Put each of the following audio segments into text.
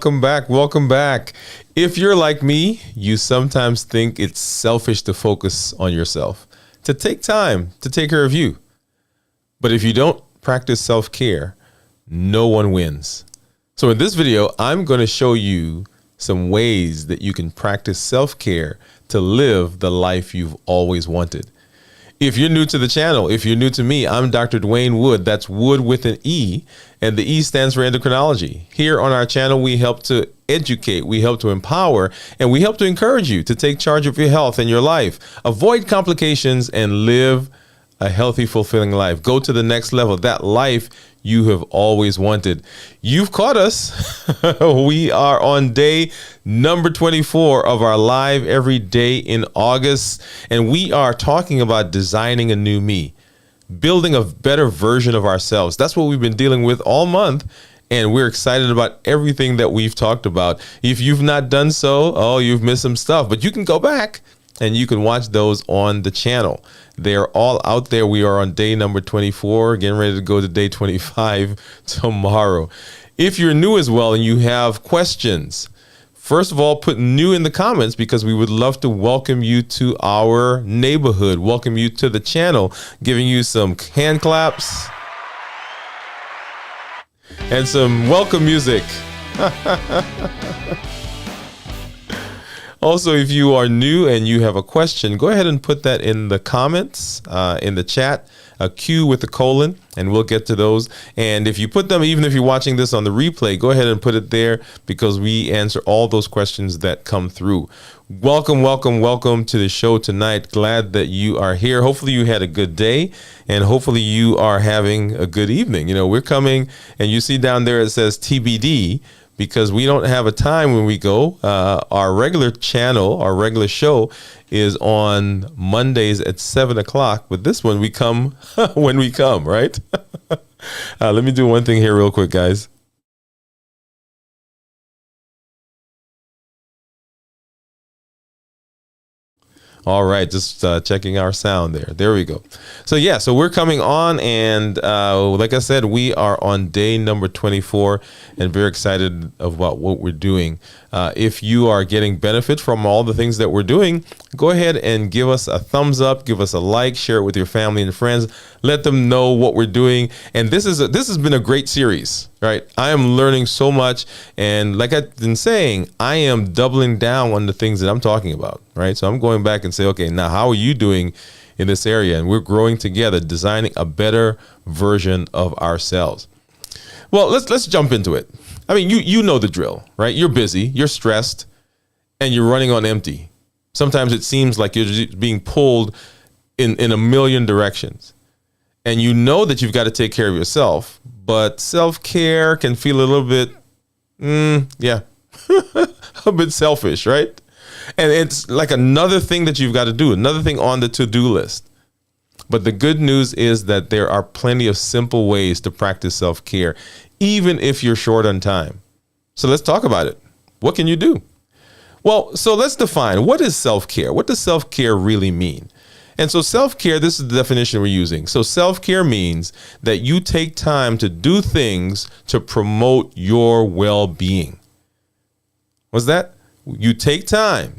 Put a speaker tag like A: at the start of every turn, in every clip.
A: welcome back. Welcome back. If you're like me, you sometimes think it's selfish to focus on yourself, to take time to take care of you. But if you don't practice self-care, no one wins. So in this video, I'm going to show you some ways that you can practice self-care to live the life you've always wanted. If you're new to the channel, if you're new to me, I'm Dr. Dwayne Wood. That's Wood with an E, and the E stands for endocrinology. Here on our channel, we help to educate, we help to empower, and we help to encourage you to take charge of your health and your life, avoid complications, and live a healthy, fulfilling life. Go to the next level, that life you have always wanted. You've caught us. We are on day number 24 of our live every day in August, and we are talking about designing a new me, building a better version of ourselves. That's what we've been dealing with all month, and we're excited about everything that we've talked about. If you've not done so, you've missed some stuff, but you can go back and you can watch those on the channel. They're all out there. We are on day number 24, getting ready to go to day 25 tomorrow. If you're new as well and you have questions, first of all, put new in the comments because we would love to welcome you to our neighborhood, welcome you to the channel, giving you some hand claps and some welcome music. Also, if you are new and you have a question, go ahead and put that in the comments, in the chat, a Q with a colon, and we'll get to those. And if you put them, even if you're watching this on the replay, go ahead and put it there because we answer all those questions that come through. Welcome, welcome, welcome to the show tonight. Glad that you are here. Hopefully you had a good day and hopefully you are having a good evening. You know, we're coming and you see down there it says TBD, because we don't have a time when we go. Our regular channel, our regular show is on Mondays at 7 o'clock. But this one, we come when we come, right? Let me do one thing here real quick, guys. All right, just checking our sound there. There we go. So yeah, so we're coming on, and like I said, we are on day number 24, and very excited about what we're doing. If you are getting benefit from all the things that we're doing, go ahead and give us a thumbs up, give us a like, share it with your family and friends, let them know what we're doing. And this has been a great series, right? I am learning so much, and like I've been saying, I am doubling down on the things that I'm talking about, right? So I'm going back and say, okay, now how are you doing in this area? And we're growing together, designing a better version of ourselves. Well, let's jump into it. I mean, you know the drill, right? You're busy, you're stressed, and you're running on empty. Sometimes it seems like you're just being pulled in a million directions. And you know that you've got to take care of yourself, but self-care can feel a little bit, a bit selfish, right? And it's like another thing that you've got to do, another thing on the to-do list. But the good news is that there are plenty of simple ways to practice self-care, even if you're short on time. So let's talk about it. What can you do? Well, so let's define, what is self-care? What does self-care really mean? And so self-care, this is the definition we're using. So self-care means that you take time to do things to promote your well-being. What's that? We take time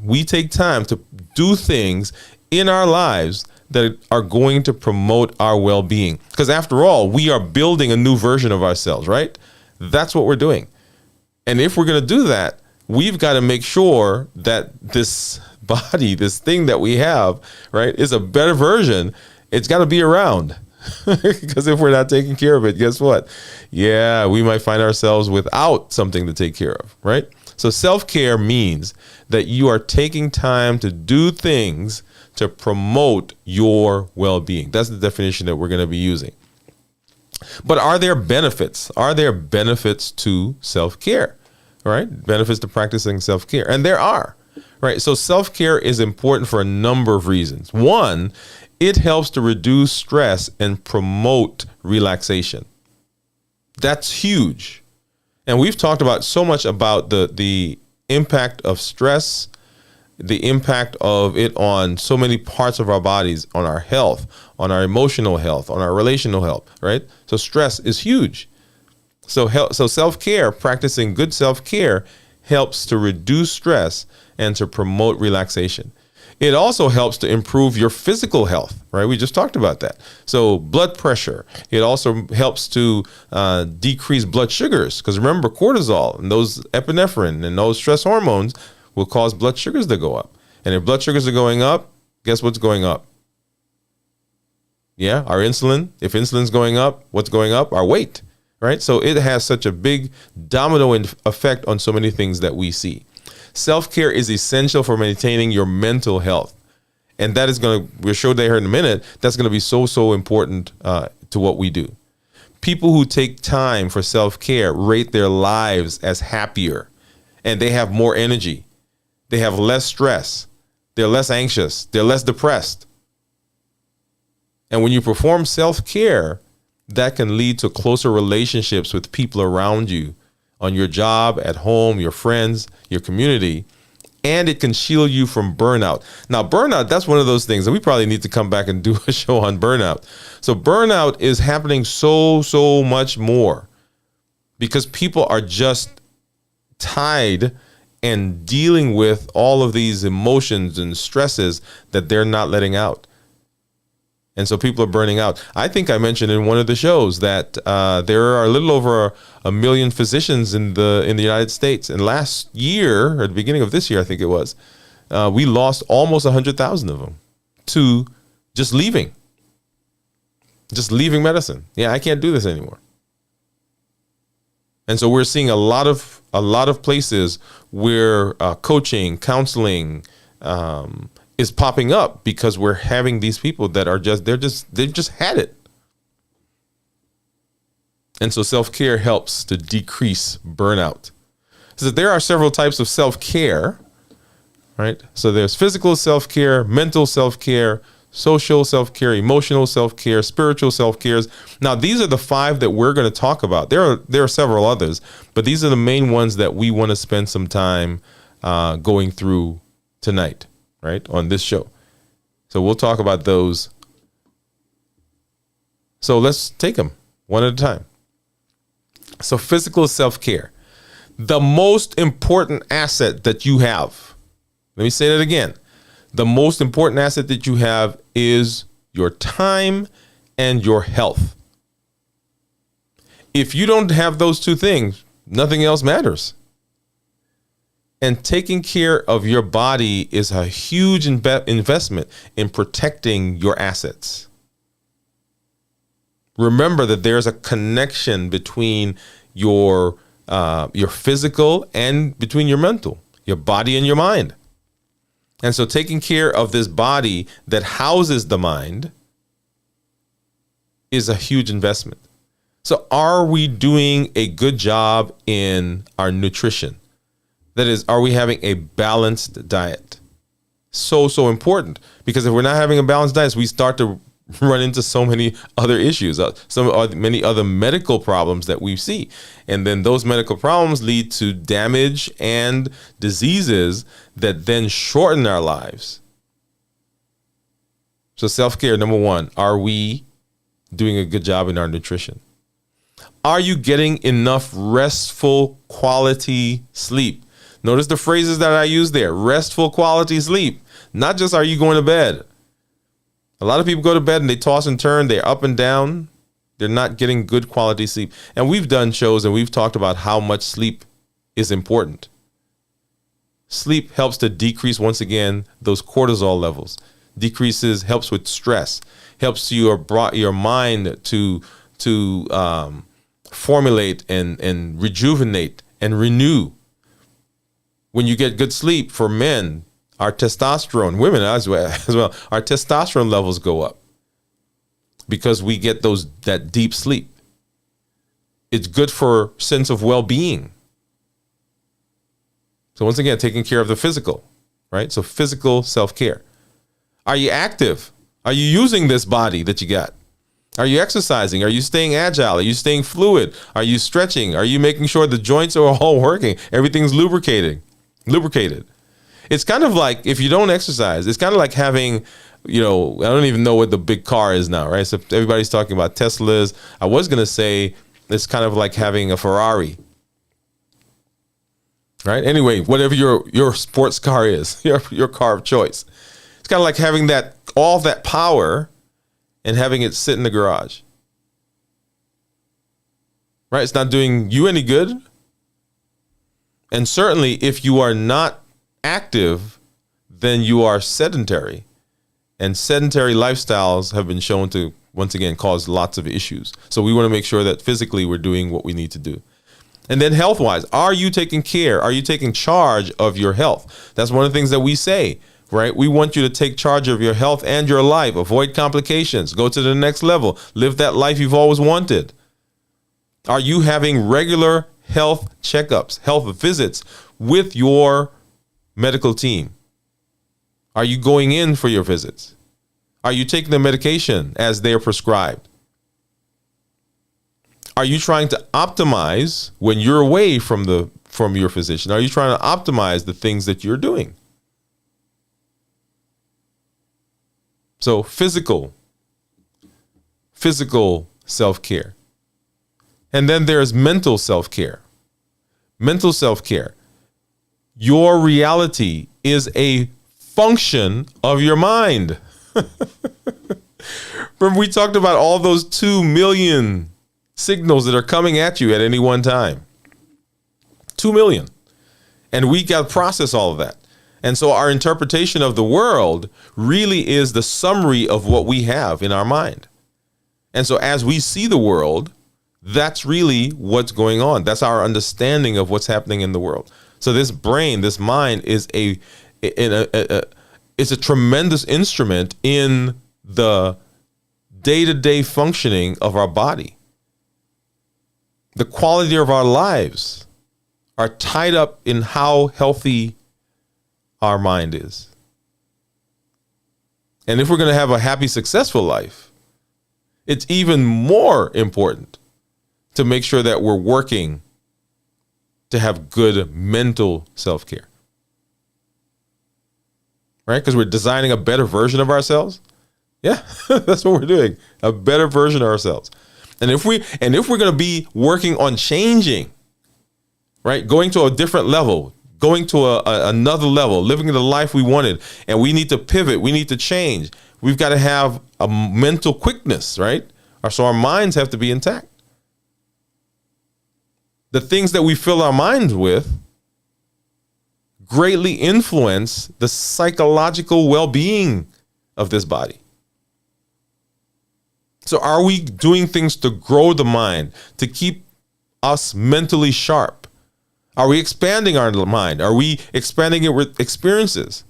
A: to do things in our lives that are going to promote our well-being. Because after all, we are building a new version of ourselves, right? That's what we're doing. And if we're going to do that, we've got to make sure that this body, this thing that we have, right, is a better version. It's got to be around. Because if we're not taking care of it, guess what? Yeah, we might find ourselves without something to take care of, right? So self-care means that you are taking time to do things to promote your well-being. That's the definition that we're going to be using. But are there benefits? Are there benefits to self-care? Right? Benefits to practicing self-care. And there are, right? So self-care is important for a number of reasons. One, it helps to reduce stress and promote relaxation. That's huge. And we've talked about so much about the impact of stress, the impact of it on so many parts of our bodies, on our health, on our emotional health, on our relational health, right? So stress is huge. So self-care, practicing good self-care helps to reduce stress and to promote relaxation. It also helps to improve your physical health, right? We just talked about that. So blood pressure. It also helps to decrease blood sugars, because remember, cortisol and those epinephrine and those stress hormones will cause blood sugars to go up. And if blood sugars are going up, guess what's going up? Yeah, our insulin. If insulin's going up, what's going up? Our weight, right? So it has such a big domino effect on so many things that we see. Self-care is essential for maintaining your mental health. And that is going to, we'll show that here in a minute, that's going to be so important to what we do. People who take time for self-care rate their lives as happier, and they have more energy. They have less stress. They're less anxious. They're less depressed. And when you perform self-care, that can lead to closer relationships with people around you, on your job, at home, your friends, your community, and it can shield you from burnout. Now, burnout, that's one of those things that we probably need to come back and do a show on burnout. So burnout is happening so much more because people are just tied and dealing with all of these emotions and stresses that they're not letting out. And so people are burning out. I think I mentioned in one of the shows that there are a little over a million physicians in the United States. And last year, or at the beginning of this year, I think it was, we lost almost 100,000 of them to just leaving medicine. Yeah, I can't do this anymore. And so we're seeing a lot of places where coaching, counseling, is popping up because we're having these people that are they've just had it. And so self-care helps to decrease burnout. So there are several types of self-care, right? So there's physical self-care, mental self-care, social self-care, emotional self-care, spiritual self-cares. Now, these are the 5 that we're going to talk about. There are several others, but these are the main ones that we want to spend some time going through tonight, right, on this show. So we'll talk about those. So let's take them one at a time. So physical self-care, the most important asset that you have. Let me say that again. The most important asset that you have is your time and your health. If you don't have those 2 things, nothing else matters. And taking care of your body is a huge investment in protecting your assets. Remember that there's a connection between your physical and between your mental, your body and your mind. And so taking care of this body that houses the mind is a huge investment. So are we doing a good job in our nutrition? That is, are we having a balanced diet? So important, because if we're not having a balanced diet, we start to run into so many other issues, many other medical problems that we see. And then those medical problems lead to damage and diseases that then shorten our lives. So self-care, number 1, are we doing a good job in our nutrition? Are you getting enough restful quality sleep? Notice the phrases that I use there. Restful quality sleep. Not just are you going to bed. A lot of people go to bed and they toss and turn. They're up and down. They're not getting good quality sleep. And we've done shows and we've talked about how much sleep is important. Sleep helps to decrease, once again, those cortisol levels. Helps with stress. Helps your mind to formulate and rejuvenate and renew. When you get good sleep, for men, our testosterone, women as well, our testosterone levels go up because we get that deep sleep. It's good for sense of well-being. So once again, taking care of the physical, right? So physical self-care. Are you active? Are you using this body that you got? Are you exercising? Are you staying agile? Are you staying fluid? Are you stretching? Are you making sure the joints are all working? Everything's lubricated. It's kind of like, if you don't exercise, it's kind of like having, I don't even know what the big car is now, right? So everybody's talking about Teslas. I was going to say It's kind of like having a Ferrari, right? Anyway, whatever your sports car is, your car of choice. It's kind of like having all that power and having it sit in the garage. Right? It's not doing you any good. And certainly if you are not active, then you are sedentary. And sedentary lifestyles have been shown to, once again, cause lots of issues. So we want to make sure that physically we're doing what we need to do. And then health-wise, are you taking care? Are you taking charge of your health? That's one of the things that we say, right? We want you to take charge of your health and your life. Avoid complications. Go to the next level. Live that life you've always wanted. Are you having regular health checkups, health visits with your medical team? Are you going in for your visits? Are you taking the medication as they are prescribed? Are you trying to optimize when you're away from your physician? Are you trying to optimize the things that you're doing? So physical self-care. And then there's mental self-care. Mental self-care. Your reality is a function of your mind. Remember, we talked about all those 2 million signals that are coming at you at any one time. 2 million. And we got to process all of that. And so our interpretation of the world really is the summary of what we have in our mind. And so as we see the world, that's really what's going on. That's our understanding of what's happening in the world. So this brain, this mind is it's a tremendous instrument in the day-to-day functioning of our body. The quality of our lives are tied up in how healthy our mind is. And if we're going to have a happy, successful life, it's even more important to make sure that we're working to have good mental self-care. Right? Because we're designing a better version of ourselves. Yeah, that's what we're doing. A better version of ourselves. And if we're going to be working on changing, right? Going to a different level, going to another level, living the life we wanted, and we need to pivot, we need to change. We've got to have a mental quickness, right? So our minds have to be intact. The things that we fill our minds with greatly influence the psychological well-being of this body. So are we doing things to grow the mind, to keep us mentally sharp? Are we expanding our mind? Are we expanding it with experiences?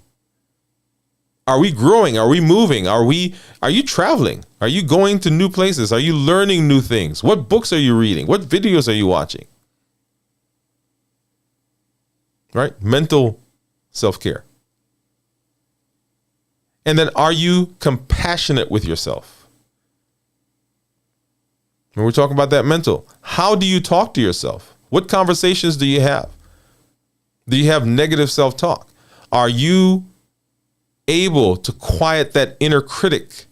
A: Are we growing? Are we moving? Are you traveling? Are you going to new places? Are you learning new things? What books are you reading? What videos are you watching? Right? Mental self-care. And then are you compassionate with yourself? When we're talking about that mental, how do you talk to yourself? What conversations do you have? Do you have negative self-talk? Are you able to quiet that inner critic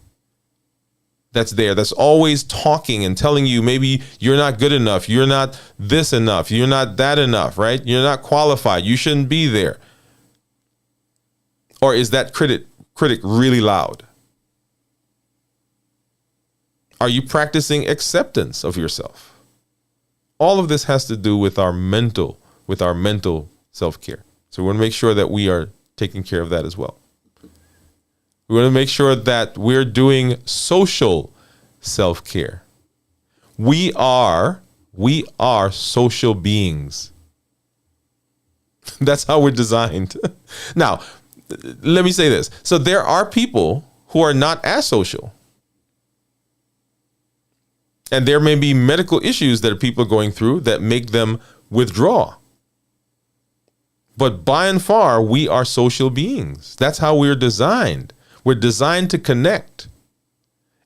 A: that's there, that's always talking and telling you maybe you're not good enough, you're not this enough, you're not that enough, right? You're not qualified, you shouldn't be there. Or is that critic really loud? Are you practicing acceptance of yourself? All of this has to do with our mental self-care. So we want to make sure that we are taking care of that as well. We want to make sure that we're doing social self-care. We are social beings. That's how we're designed. Now, let me say this. So there are people who are not as social. And there may be medical issues that people are going through that make them withdraw. But by and far, we are social beings. That's how we're designed. We're designed to connect.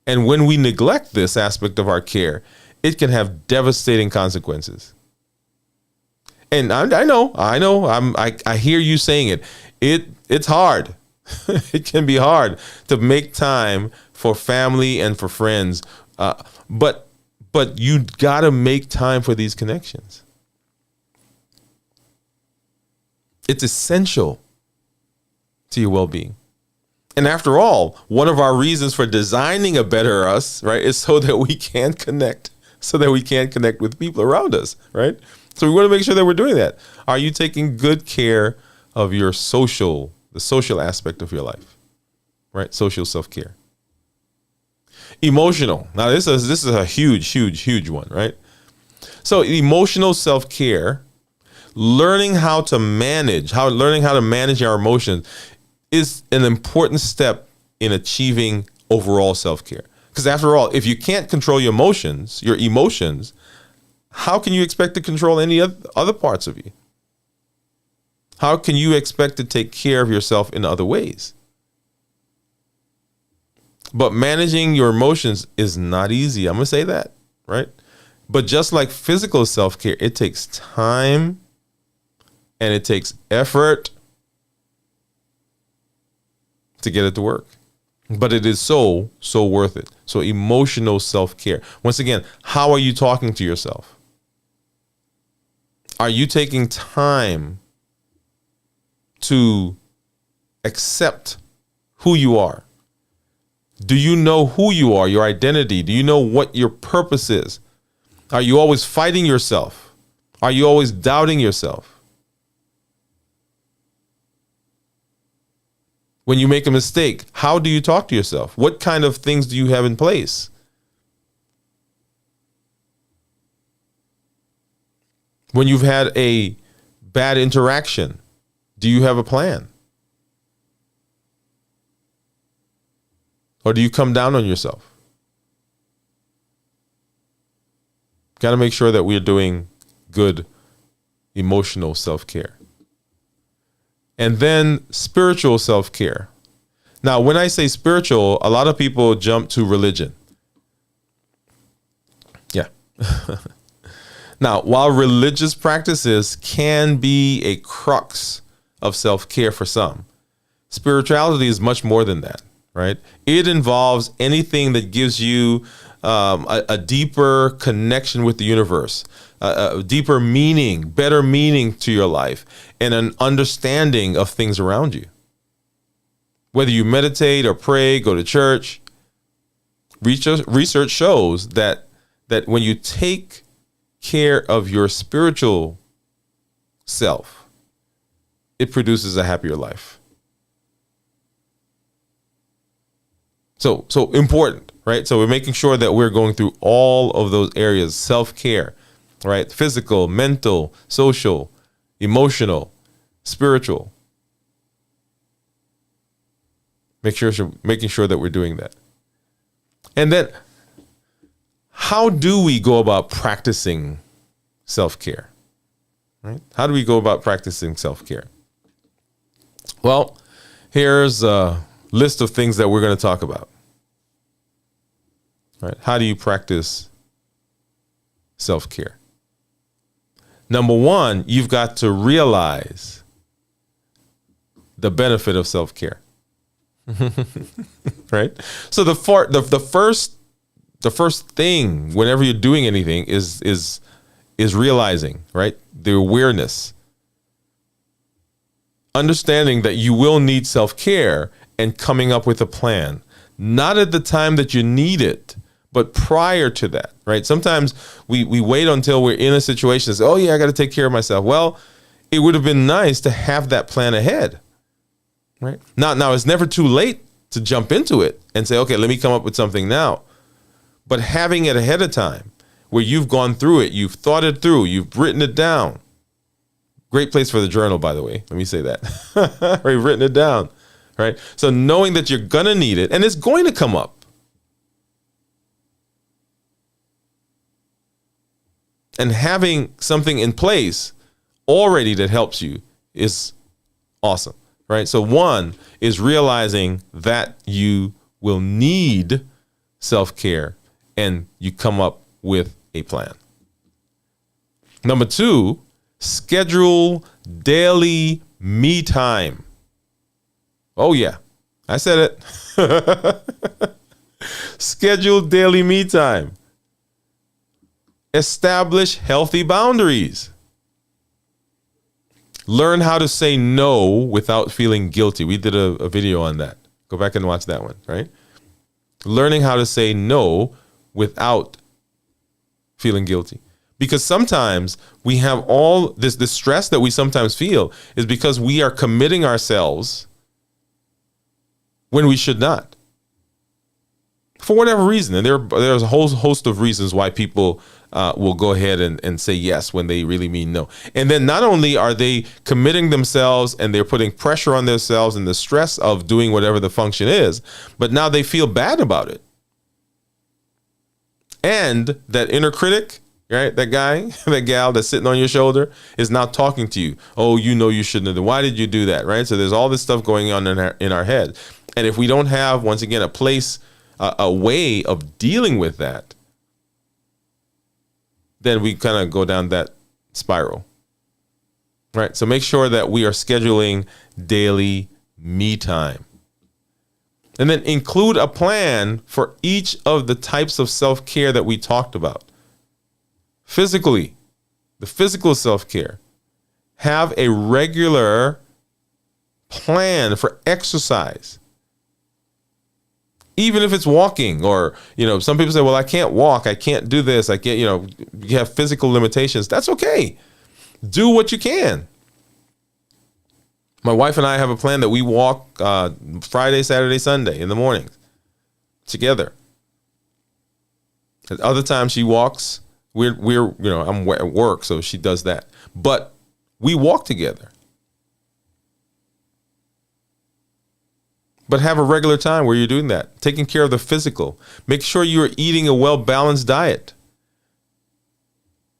A: And when we neglect this aspect of our care, it can have devastating consequences. And I know. I hear you saying it. It's hard. It can be hard to make time for family and for friends. But But you got to make time for these connections. It's essential to your well-being. And after all, one of our reasons for designing a better us, right, is so that we can connect, with people around us, right? So we want to make sure that we're doing that. Are you taking good care of your the social aspect of your life, right? Social self-care. Emotional. Now this is a huge one, right? So emotional self-care, learning how to manage our emotions is an important step in achieving overall self-care. Because after all, if you can't control your emotions, how can you expect to control any other parts of you? How can you expect to take care of yourself in other ways? But managing your emotions is not easy. I'm going to say that, right? But just like physical self-care, it takes time and it takes effort to get it to work. But it is so worth it. So emotional self-care. Once again, how are you talking to yourself? Are you taking time to accept who you are? Do you know who you are, your identity? Do you know what your purpose is? Are you always fighting yourself? Are you always doubting yourself? When you make a mistake, how do you talk to yourself? What kind of things do you have in place? When you've had a bad interaction, do you have a plan? Or do you come down on yourself? Got to make sure that we're doing good emotional self-care. And then spiritual self-care. Now, when I say spiritual, a lot of people jump to religion. Yeah. Now, while religious practices can be a crux of self-care for some, spirituality is much more than that, right? It involves anything that gives you a deeper connection with the universe, a deeper meaning, better meaning to your life, and an understanding of things around you. Whether you meditate or pray, go to church, research shows that when you take care of your spiritual self, it produces a happier life. So important, right? So we're making sure that we're going through all of those areas, self-care, right? Physical, mental, social, emotional, spiritual. Making sure that we're doing that. And then, how do we go about practicing self-care? Right? How do we go about practicing self-care? Well, here's a list of things that we're going to talk about. Right? How do you practice self-care? Number one, you've got to realize the benefit of self-care. Right? So the first thing whenever you're doing anything is realizing, right? The awareness. Understanding that you will need self-care and coming up with a plan. Not at the time that you need it, but prior to that, right? Sometimes we wait until we're in a situation and say, oh yeah, I got to take care of myself. Well, it would have been nice to have that plan ahead, right? Now it's never too late to jump into it and say, okay, let me come up with something now. But having it ahead of time where you've gone through it, you've thought it through, you've written it down. Great place for the journal, by the way. Let me say that. You've written it down, right? So knowing that you're going to need it and it's going to come up. And having something in place already that helps you is awesome, right? So one is realizing that you will need self-care and you come up with a plan. Number two, schedule daily me time. Oh yeah, I said it. Schedule daily me time. Establish healthy boundaries. Learn how to say no without feeling guilty. We did a video on that. Go back and watch that one, right? Learning how to say no without feeling guilty. Because sometimes we have all this stress that we sometimes feel is because we are committing ourselves when we should not. For whatever reason. And there's a whole host of reasons why people will go ahead and say yes when they really mean no. And then not only are they committing themselves and they're putting pressure on themselves and the stress of doing whatever the function is, but now they feel bad about it. And that inner critic, right? That guy, that gal that's sitting on your shoulder is now talking to you. Oh, you know you shouldn't have. Why did you do that, right? So there's all this stuff going on in our head. And if we don't have, once again, a place, a way of dealing with that, then we kind of go down that spiral, right? So make sure that we are scheduling daily me time. And then include a plan for each of the types of self-care that we talked about. Physically, the physical self-care. Have a regular plan for exercise. Even if it's walking or, some people say, well, I can't walk. I can't do this. I can't, you have physical limitations. That's okay. Do what you can. My wife and I have a plan that we walk Friday, Saturday, Sunday in the mornings together. At other times she walks. I'm at work, so she does that. But we walk together. But have a regular time where you're doing that. Taking care of the physical. Make sure you're eating a well-balanced diet.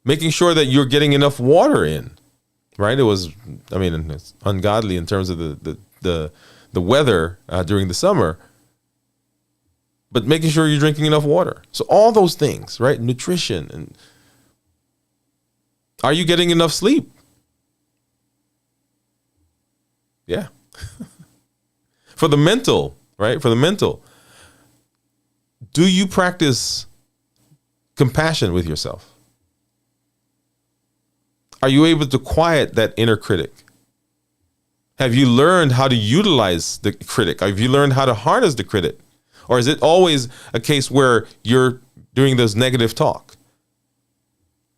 A: Making sure that you're getting enough water in. Right? It's ungodly in terms of the weather during the summer. But making sure you're drinking enough water. So all those things, right? Nutrition. And are you getting enough sleep? Yeah. For the mental, right? For the mental, do you practice compassion with yourself? Are you able to quiet that inner critic? Have you learned how to utilize the critic? Have you learned how to harness the critic? Or is it always a case where you're doing this negative talk?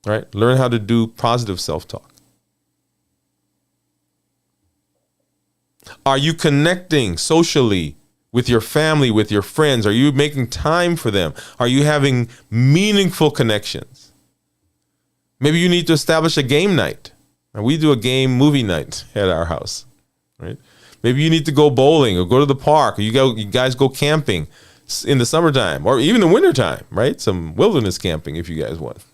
A: Right? Learn how to do positive self-talk. Are you connecting socially with your family, with your friends? Are you making time for them? Are you having meaningful connections? Maybe you need to establish a game night. We do a movie night at our house, right? Maybe you need to go bowling or go to the park, or you guys go camping in the summertime or even the wintertime, right? Some wilderness camping if you guys want.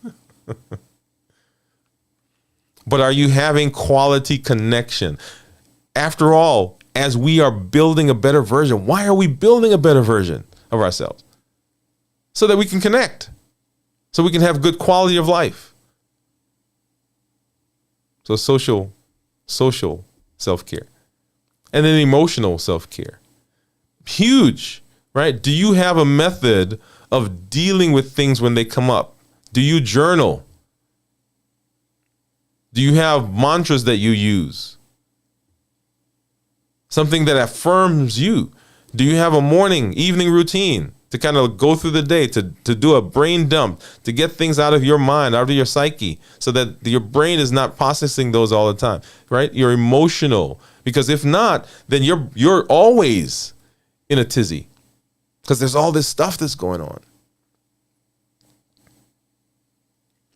A: But are you having quality connection? After all, as we are building a better version, why are we building a better version of ourselves? So that we can connect, so we can have good quality of life. So social self-care. And then emotional self-care. Huge, right? Do you have a method of dealing with things when they come up? Do you journal? Do you have mantras that you use? Something that affirms you. Do you have a morning, evening routine to kind of go through the day, to do a brain dump, to get things out of your mind, out of your psyche, so that your brain is not processing those all the time, right? You're emotional. Because if not, then you're always in a tizzy. Because there's all this stuff that's going on.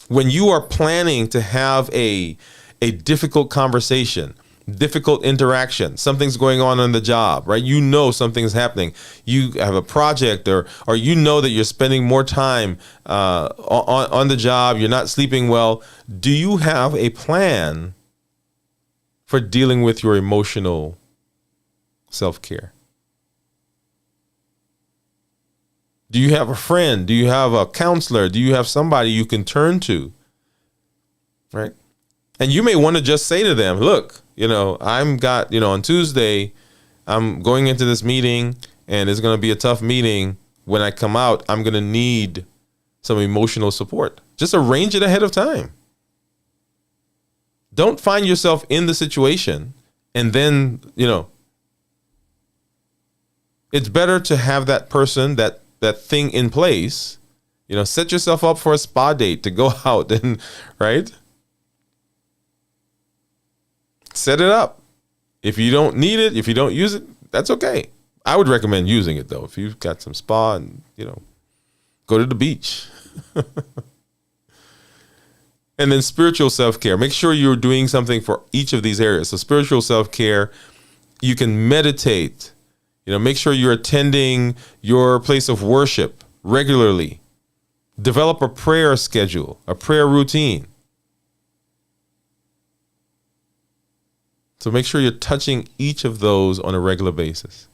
A: When you are planning to have a difficult conversation, difficult interaction, something's going on the job, right? You know something's happening. You have a project or you know that you're spending more time on the job. You're not sleeping well. Do you have a plan for dealing with your emotional self-care? Do you have a friend? Do you have a counselor? Do you have somebody you can turn to? Right? And you may want to just say to them, look, on Tuesday, I'm going into this meeting and it's going to be a tough meeting. When I come out, I'm going to need some emotional support. Just arrange it ahead of time. Don't find yourself in the situation and then, it's better to have that person, that thing in place. Set yourself up for a spa date to go out and, right? Set it up. If you don't need it, if you don't use it, that's okay. I would recommend using it though. If you've got some spa and, go to the beach. And then spiritual self-care. Make sure you're doing something for each of these areas. So spiritual self-care, you can meditate. Make sure you're attending your place of worship regularly. Develop a prayer schedule, a prayer routine. So make sure you're touching each of those on a regular basis.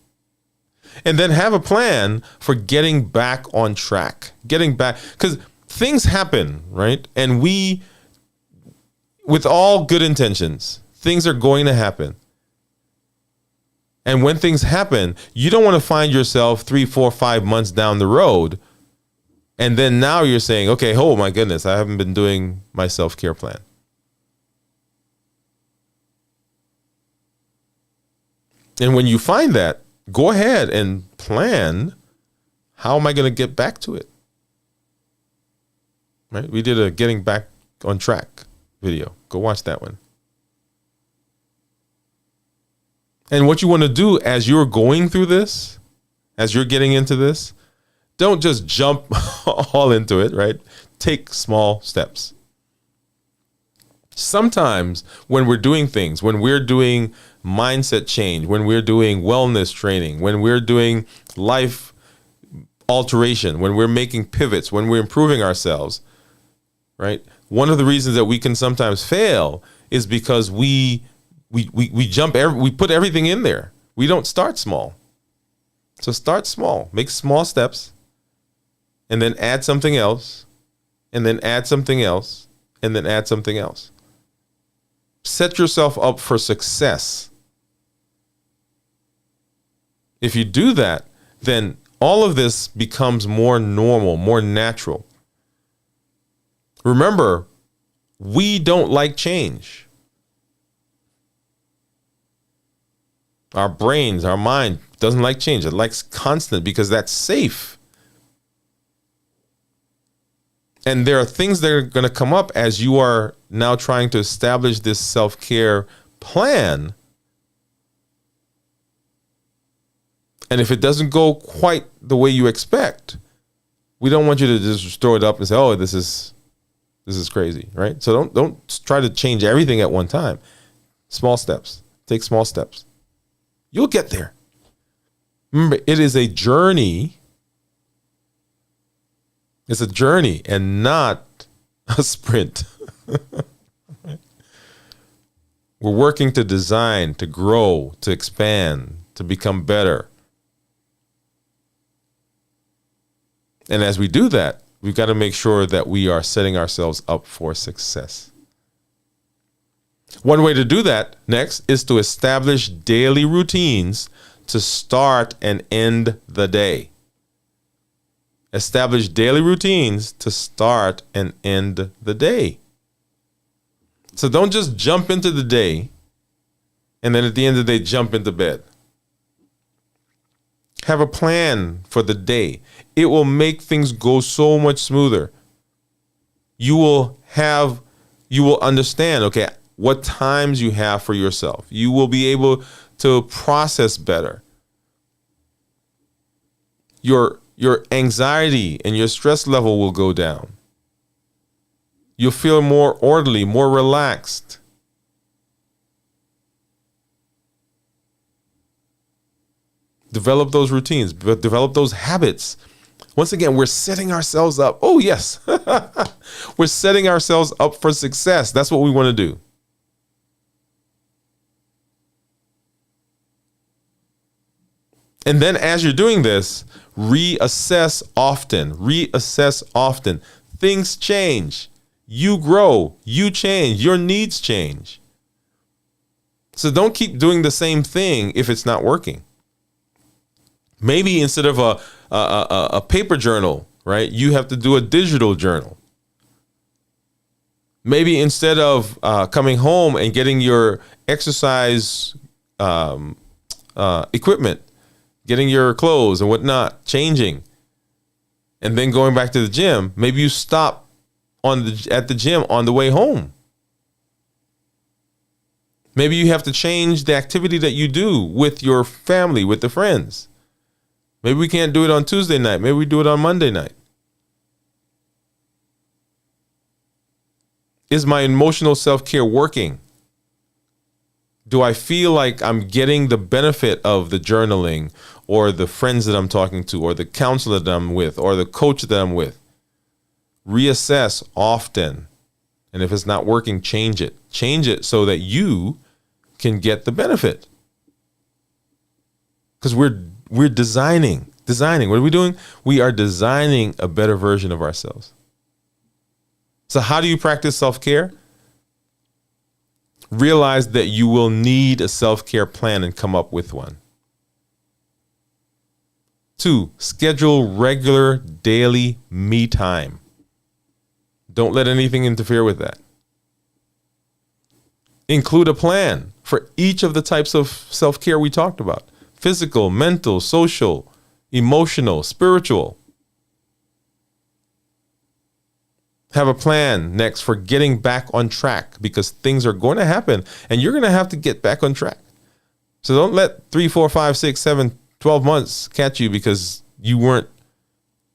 A: And then have a plan for getting back on track. Getting back, because things happen, right? And with all good intentions, things are going to happen. And when things happen, you don't want to find yourself 3, 4, 5 months down the road. And then now you're saying, okay, oh my goodness, I haven't been doing my self-care plan. And when you find that, go ahead and plan, how am I going to get back to it? Right? We did a getting back on track video. Go watch that one. And what you want to do as you're going through this, as you're getting into this, don't just jump all into it, right? Take small steps. Sometimes when we're doing things, when we're doing mindset change, when we're doing wellness training, when we're doing life alteration, when we're making pivots, when we're improving ourselves, right? One of the reasons that we can sometimes fail is because we put everything in there. We don't start small. So start small, make small steps, and then add something else, and then add something else, and then add something else. Set yourself up for success. If you do that, then all of this becomes more normal, more natural. Remember, we don't like change. Our brains, our mind doesn't like change. It likes constant because that's safe. And there are things that are going to come up as you are now trying to establish this self-care plan. And if it doesn't go quite the way you expect, we don't want you to just throw it up and say, oh, this is crazy, right? So don't try to change everything at one time. Small steps. Take small steps. You'll get there. Remember, it is a journey. It's a journey and not a sprint. We're working to design, to grow, to expand, to become better. And as we do that, we've got to make sure that we are setting ourselves up for success. One way to do that next is to establish daily routines to start and end the day. Establish daily routines to start and end the day. So don't just jump into the day and then at the end of the day, jump into bed. Have a plan for the day. It will make things go so much smoother. You will understand, okay, what times you have for yourself. You will be able to process better. Your anxiety and your stress level will go down. You'll feel more orderly, more relaxed. Develop those routines, develop those habits. Once again, we're setting ourselves up. Oh, yes. We're setting ourselves up for success. That's what we want to do. And then as you're doing this, reassess often. Reassess often. Things change. You grow. You change. Your needs change. So don't keep doing the same thing if it's not working. Maybe instead of a paper journal, right? You have to do a digital journal. Maybe instead of coming home and getting your exercise equipment, getting your clothes and whatnot, changing, and then going back to the gym, maybe you stop at the gym on the way home. Maybe you have to change the activity that you do with your family, with the friends. Maybe we can't do it on Tuesday night. Maybe we do it on Monday night. Is my emotional self-care working? Do I feel like I'm getting the benefit of the journaling or the friends that I'm talking to or the counselor that I'm with or the coach that I'm with? Reassess often. And if it's not working, change it. Change it so that you can get the benefit. Because we're designing. What are we doing? We are designing a better version of ourselves. So how do you practice self-care? Realize that you will need a self-care plan and come up with one. 2, schedule regular daily me time. Don't let anything interfere with that. Include a plan for each of the types of self-care we talked about. Physical, mental, social, emotional, spiritual. Have a plan next for getting back on track because things are going to happen and you're going to have to get back on track. So don't let 3, 4, 5, 6, 7, 12 months catch you because you weren't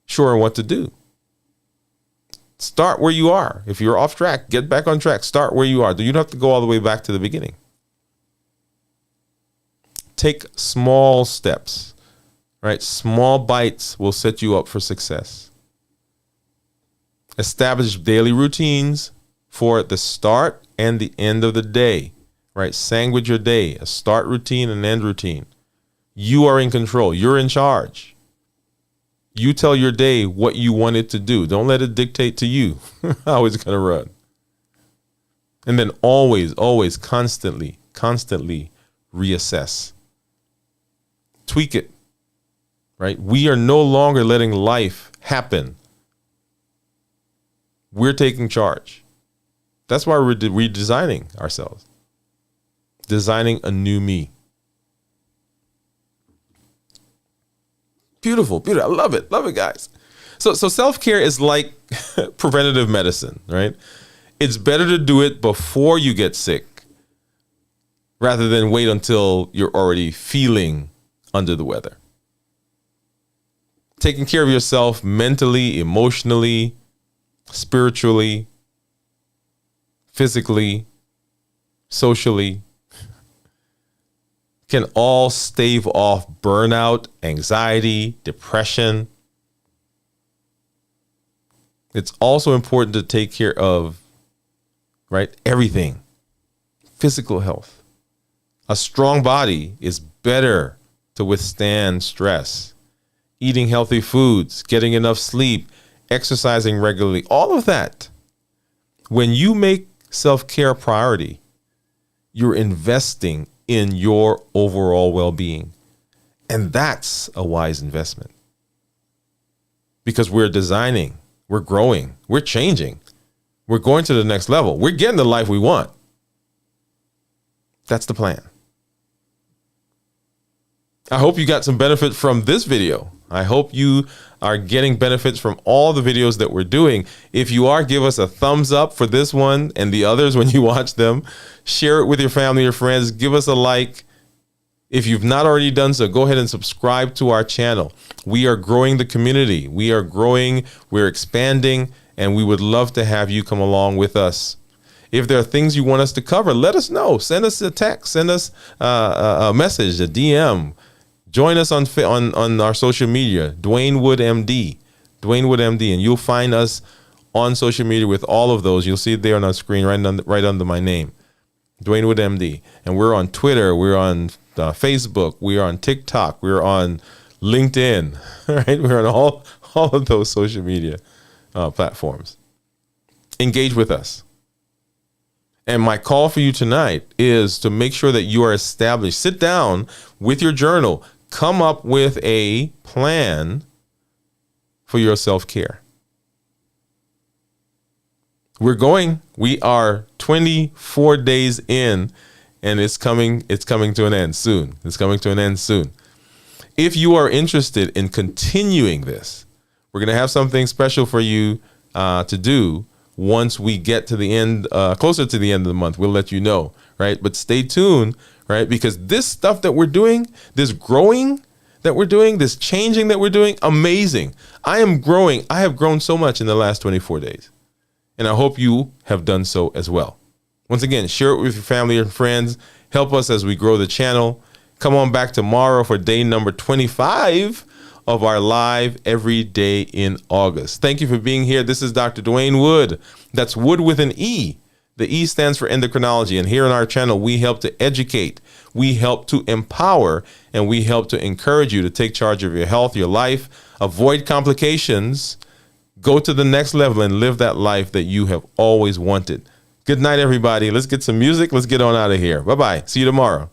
A: sure what to do. Start where you are. If you're off track, get back on track. Start where you are. You don't have to go all the way back to the beginning. Take small steps, right? Small bites will set you up for success. Establish daily routines for the start and the end of the day, right? Sandwich your day, a start routine and end routine. You are in control. You're in charge. You tell your day what you want it to do. Don't let it dictate to you how it's going to run. And then always, constantly reassess. Tweak it, right? We are no longer letting life happen. We're taking charge. That's why we're redesigning ourselves. Designing a new me. Beautiful. I love it, guys. So self-care is like preventative medicine, right? It's better to do it before you get sick rather than wait until you're already feeling under the weather. Taking care of yourself mentally, emotionally, spiritually, physically, socially, can all stave off burnout, anxiety, depression. It's also important to take care of, right, everything. Physical health. A strong body is better to withstand stress. Eating healthy foods, getting enough sleep, exercising regularly, all of that. When you make self-care a priority, you're investing in your overall well-being. And that's a wise investment. Because we're designing, we're growing, we're changing, we're going to the next level. We're getting the life we want. That's the plan. I hope you got some benefit from this video. I hope you are getting benefits from all the videos that we're doing. If you are, give us a thumbs up for this one and the others when you watch them. Share it with your family or friends. Give us a like. If you've not already done so, go ahead and subscribe to our channel. We are growing the community. We are growing, we're expanding, and we would love to have you come along with us. If there are things you want us to cover, let us know. Send us a text, send us a message, a DM. Join us on our social media, Dwayne Wood MD, and you'll find us on social media with all of those. You'll see it there on our screen right under my name, Dwayne Wood MD. And we're on Twitter, we're on Facebook, we're on TikTok, we're on LinkedIn, right? We're on all of those social media platforms. Engage with us. And my call for you tonight is to make sure that you are established. Sit down with your journal. Come up with a plan for your self-care. We are 24 days in, and it's coming to an end soon. It's coming to an end soon. If you are interested in continuing this, we're going to have something special for you to do once we get to the end, closer to the end of the month. We'll let you know, right? But stay tuned, right? Because this stuff that we're doing, this growing that we're doing, this changing that we're doing, amazing. I am growing. I have grown so much in the last 24 days. And I hope you have done so as well. Once again, share it with your family and friends. Help us as we grow the channel. Come on back tomorrow for day number 25 of our live every day in August. Thank you for being here. This is Dr. Dwayne Wood. That's Wood with an E. The E stands for endocrinology. And here on our channel, we help to educate, we help to empower, and we help to encourage you to take charge of your health, your life, avoid complications, go to the next level, and live that life that you have always wanted. Good night, everybody. Let's get some music. Let's get on out of here. Bye-bye. See you tomorrow.